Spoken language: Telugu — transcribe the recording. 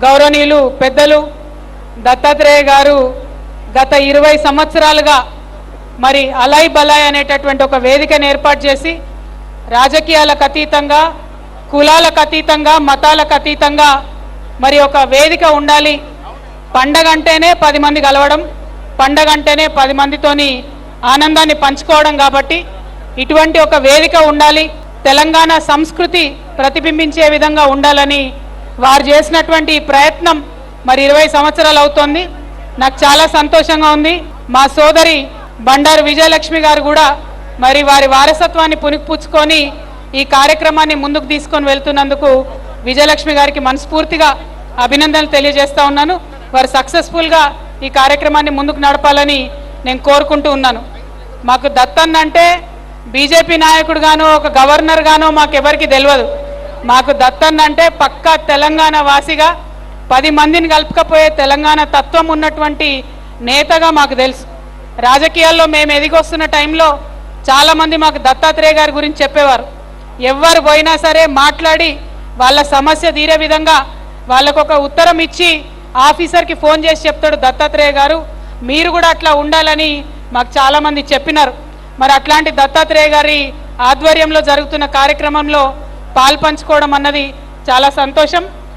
గౌరవనీయులు పెద్దలు దత్తాత్రేయ గారు గత 20 సంవత్సరాలుగా మరి అలాయ్ బలాయ్ అనేటటువంటి ఒక వేదికను ఏర్పాటు చేసి రాజకీయాలకు అతీతంగా, కులాలకు అతీతంగా, మతాలకు అతీతంగా మరి ఒక వేదిక ఉండాలి. పండగ అంటేనే 10 మంది కలవడం, పండగ అంటేనే 10 మందితోని ఆనందాన్ని పంచుకోవడం. కాబట్టి ఇటువంటి ఒక వేదిక ఉండాలి, తెలంగాణ సంస్కృతి ప్రతిబింబించే విధంగా ఉండాలని వారు చేసినటువంటి ప్రయత్నం మరి 20 సంవత్సరాలు అవుతోంది. నాకు చాలా సంతోషంగా ఉంది. మా సోదరి బండారు విజయలక్ష్మి గారు కూడా మరి వారి వారసత్వాన్ని పుణికిపుచ్చుకొని ఈ కార్యక్రమాన్ని ముందుకు తీసుకొని వెళ్తున్నందుకు విజయలక్ష్మి గారికి మనస్ఫూర్తిగా అభినందనలు తెలియజేస్తా ఉన్నాను. వారు సక్సెస్ఫుల్గా ఈ కార్యక్రమాన్ని ముందుకు నడపాలని నేను కోరుకుంటూ ఉన్నాను. మాకు దత్తన్న అంటే బీజేపీ నాయకుడు గానో ఒక గవర్నర్ గానో మాకెవరికి తెలియదు. మాకు దత్తన్న అంటే పక్కా తెలంగాణ వాసిగా 10 మందిని కలుపుకపోయే తెలంగాణ తత్వం ఉన్నటువంటి నేతగా మాకు తెలుసు. రాజకీయాల్లో మేము ఎదిగొస్తున్న టైంలో చాలామంది మాకు దత్తాత్రేయ గారి గురించి చెప్పేవారు. ఎవరు పోయినా సరే మాట్లాడి వాళ్ళ సమస్య తీరే విధంగా వాళ్ళకు ఒక ఉత్తరం ఇచ్చి ఆఫీసర్కి ఫోన్ చేసి చెప్తాడు దత్తాత్రేయ గారు, మీరు కూడా అట్లా ఉండాలని మాకు చాలామంది చెప్పినారు. మరి అట్లాంటి దత్తాత్రేయ గారి ఆధ్వర్యంలో జరుగుతున్న కార్యక్రమంలో పాల్పంచుకోవడం అన్నది చాలా సంతోషం.